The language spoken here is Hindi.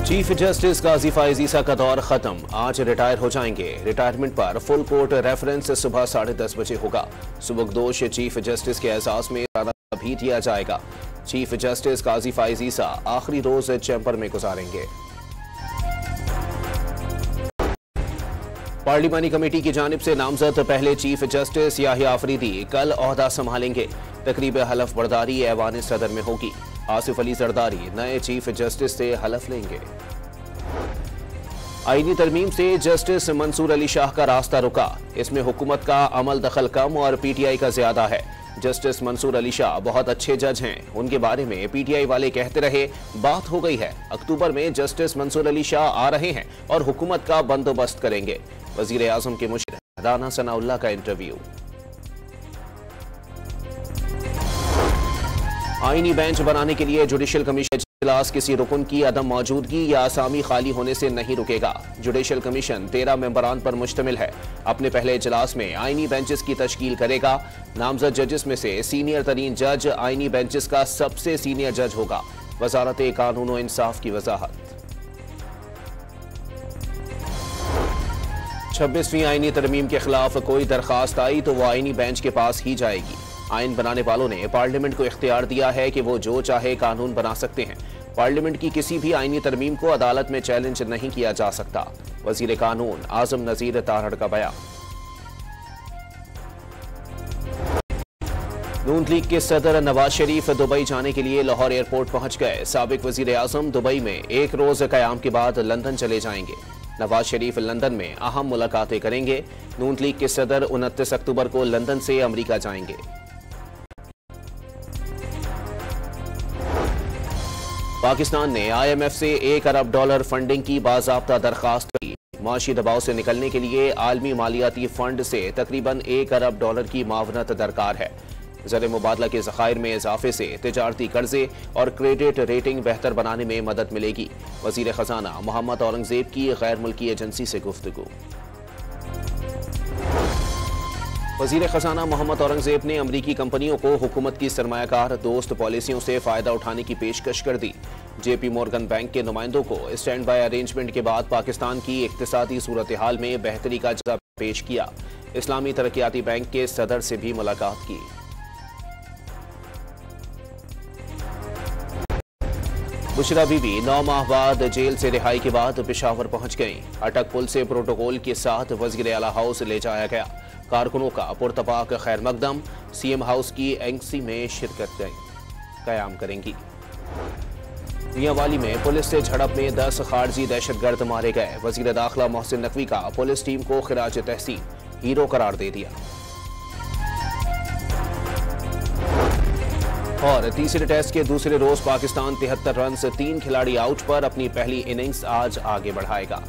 चीफ जस्टिस काजी फाइज ईसा का दौर खत्म, आज रिटायर हो जाएंगे। रिटायरमेंट पर फुल कोर्ट रेफरेंस सुबह 10:30 बजे होगा। सुबकदोश चीफ जस्टिस के एजाज में राना भी दिया जाएगा। चीफ जस्टिस काजी फाइज ईसा आखिरी रोज चैम्बर में गुजारेंगे। पार्लिमानी कमेटी की जानिब से नामजद पहले चीफ जस्टिस याहिया आफरीदी कल ओहदा संभालेंगे। तकरीब हलफ बर्दारी ऐवान सदर में होगी। आसिफ अली जरदारी नए चीफ जस्टिस से हलफ लेंगे। आईनी तरमीम से जस्टिस मंसूर अली शाह का रास्ता रुका। इसमें हुकूमत का अमल दखल कम और पीटीआई का ज्यादा है। जस्टिस मंसूर अली शाह बहुत अच्छे जज हैं, उनके बारे में पीटीआई वाले कहते रहे, बात हो गई है। अक्टूबर में जस्टिस मंसूर अली शाह आ रहे हैं और हुकूमत का बंदोबस्त करेंगे। वजीर आजम के मुशीर राना सनाउल्लाह का इंटरव्यू। आईनी बेंच बनाने के लिए जुडिशल कमीशन इजलास किसी रुकन की अदम मौजूदगी या असामी खाली होने से नहीं रुकेगा। जुडिशल कमीशन 13 मेंबरान पर मुश्तमिल है। अपने पहले इजलास में आईनी बेंचेस की तश्कील करेगा। नामजद जजेस में से सीनियर तरीन जज आईनी बेंचेस का सबसे सीनियर जज होगा। वजारत कानून व इंसाफ की वजाहत। 26वीं आईनी तरमीम के खिलाफ कोई दरखास्त आई तो वो आईनी बेंच के पास ही जाएगी। आइन बनाने वालों ने पार्लियामेंट को इख्तियार दिया है कि वो जो चाहे कानून बना सकते हैं। पार्लियामेंट की किसी भी आईनी तरमीम को अदालत में चैलेंज नहीं किया जा सकता। वजीर कानून आजम नजीर तारड़ का बयान। नून लीग के सदर नवाज शरीफ दुबई जाने के लिए लाहौर एयरपोर्ट पहुंच गए। साबिक वजीर आजम दुबई में एक रोज कयाम के बाद लंदन चले जाएंगे। नवाज शरीफ लंदन में अहम मुलाकातें करेंगे। नून लीग के सदर 29 अक्टूबर को लंदन से अमेरिका जाएंगे। पाकिस्तान ने IMF से $1 अरब फंडिंग की बाज़ाब्ता दरखास्त की। माशी दबाव से निकलने के लिए आलमी मालियाती फंड से तकरीबन $1 अरब की मावनत दरकार है। ज़र मुबादला के ज़खायर में इजाफे से तिजारती कर्जे और क्रेडिट रेटिंग बेहतर बनाने में मदद मिलेगी। वज़ीर ख़जाना मोहम्मद औरंगज़ेब की गैर मुल्की एजेंसी से गुफ्तगू। वज़ीर ख़जाना मोहम्मद औरंगज़ेब ने अमरीकी कंपनियों को हुकूमत की सरमायाकार दोस्त पॉलिसियों से फ़ायदा उठाने की पेशकश कर दी। JP मॉर्गन बैंक के नुमाइंदों को स्टैंड बाय अरेंजमेंट के बाद पाकिस्तान की इक्तिसादी सूरत हाल में बेहतरी का जवाब पेश किया। इस्लामी तरक्याती बैंक के सदर से भी मुलाकात की। बुशरा बीबी 9 माह बाद जेल से रिहाई के बाद पेशावर पहुंच गईं। अटक पुल से प्रोटोकॉल के साथ वज़ीर आला हाउस ले जाया गया। कारकुनों का पुरतपाक खैर मकदम। CM हाउस की एंसी में शिरकत कयाम करेंगी। मियांवाली में पुलिस से झड़प में 10 खारजी दहशतगर्द मारे गए। वज़ीर दाखिला मोहसिन नकवी का पुलिस टीम को खिराज तहसीन हीरो करार दे दिया। और तीसरे टेस्ट के दूसरे रोज पाकिस्तान 73 रन से 3 खिलाड़ी आउट पर अपनी पहली इनिंग्स आज आगे बढ़ाएगा।